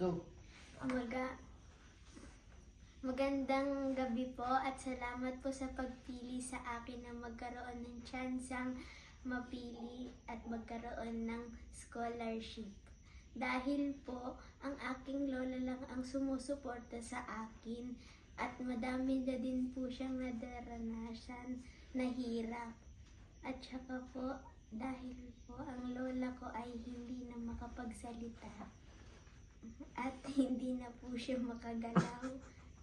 Go. Magandang gabi po at salamat po sa pagpili sa akin na magkaroon ng tsansang mapili at magkaroon ng scholarship. Dahil po, ang aking lola lang ang sumusuporta sa akin at madami na din po siyang nadaranasan na hirap. At saka po, dahil po ang lola ko ay hindi na makapagsalita at hindi na po siya makagalaw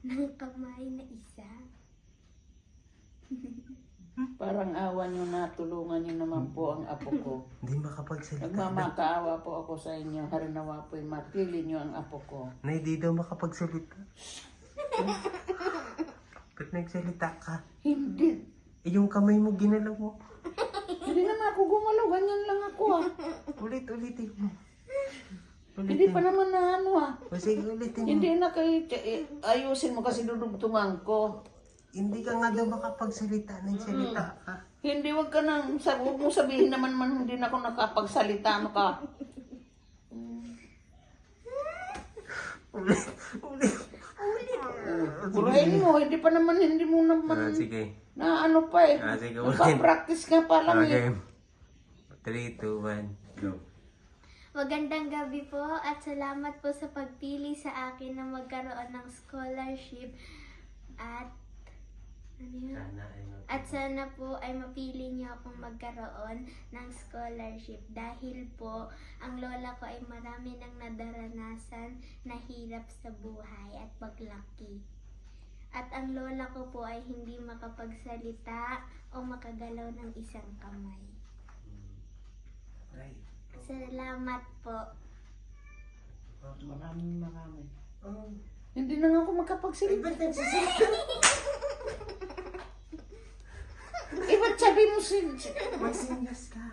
ng kamay na isa. Parang awa nyo na, tulungan nyo naman po ang apo ko. Hindi makapagsalita. Nagmamakaawa po ako sa inyo. Harinawa po, mapili nyo ang apo ko. Na hindi daw makapagsalita. Ba't nagsalita ka? Hindi. Eh, yung kamay mo, ginalaw mo. Hindi naman ako gumalaw. Ganyan lang ako ah. Ulitin mo. Hindi pa naman na ano ah. O sige, ulitin mo. Hindi na kayo, ayusin mo kasi dudugtungan ko. Hindi ka nga daw makapagsalita. Nagsalita ka. Hindi, wag ka nang, huwag mong sabihin naman hindi na ako nakapagsalita. Ano ka? Ulit. Burahin mo, hindi pa naman, hindi mo naman, Sige. na ano pa eh. Sige, ulit. Nagpa-practice nga pa lang eh. Okay. 3, 2, 1, go. Magandang gabi po at salamat po sa pagpili sa akin na magkaroon ng scholarship at At sana po ay mapili niyo akong magkaroon ng scholarship dahil po ang lola ko ay marami nang nadaranasan na hirap sa buhay at paglaki. At ang lola ko po ay hindi makapagsalita o makagalaw ng isang kamay. Salamat po. Maraming. Hindi na nga ako makapagsalita. Ba't sabi mo Magsinyas ka.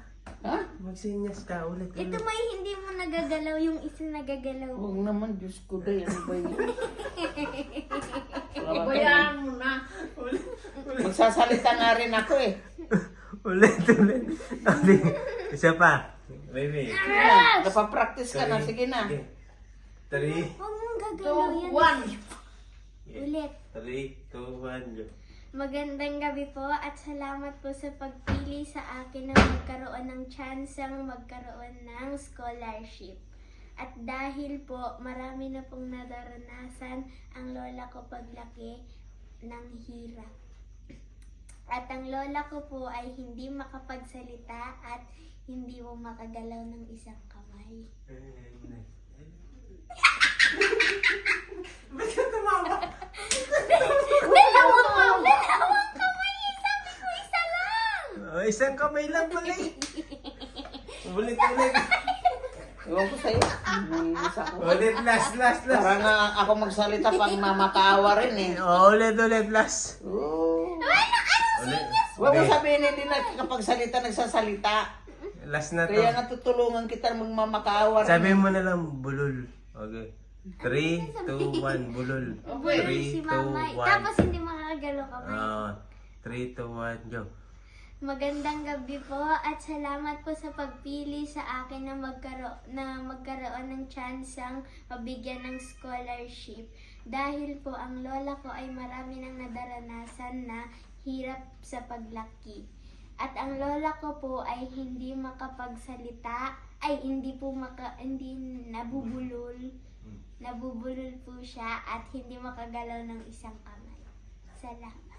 Ha? Magsinyas ka ulit. Ito may hindi mo nagagalaw, yung isa nagagalaw. Huwag naman, Diyos ko day. Ano ba yun? Ibayaan mo na. Magsasalita nga rin ako eh. Ulit. Isa pa. Baby. Napapractice ka na. Sige na. 3, Huwag mong gagalaw yan. 1. Ulit. 3, 2, 1, go. Magandang gabi po at salamat po sa pagpili sa akin na magkaroon ng tsansang magkaroon ng scholarship. At dahil po marami na pong nadaranasan ang lola ko paglaki ng hirap. At ang lola ko po ay hindi makapagsalita at hindi po makagalaw ng isang kamay. Ba't ka tumawa? Dalawang kamay! Sabi ko isa lang! Oh, isang kamay lang pala eh. Ulit. Ewan ko sa'yo. May isa ko. Ulit, last. Para nga ako magsalita pang mamakaawa rin eh. Oh, ulit, last. Oh. Ulit. Huwag mo sabihin hindi na kapag salita, nagsasalita. Last na to. Kaya nga tutulungan kita magmamakaawa rin. Sabi mo na lang, bulol. Okay. 3, 2, 1, bulol. Bulol si 3, 2, mama. 1. Tapos hindi makagalaw kamay. 3, 2, 1, go. Magandang gabi po at salamat po sa pagpili sa akin na magkaroon ng tsansang mabigyan ng scholarship. Dahil po ang lola ko ay marami nang nadaranasan na hirap sa paglaki. At ang lola ko po ay hindi makapagsalita, ay hindi nabubulol. Nabubulol po siya at hindi makagalaw ng isang kamay. Salamat.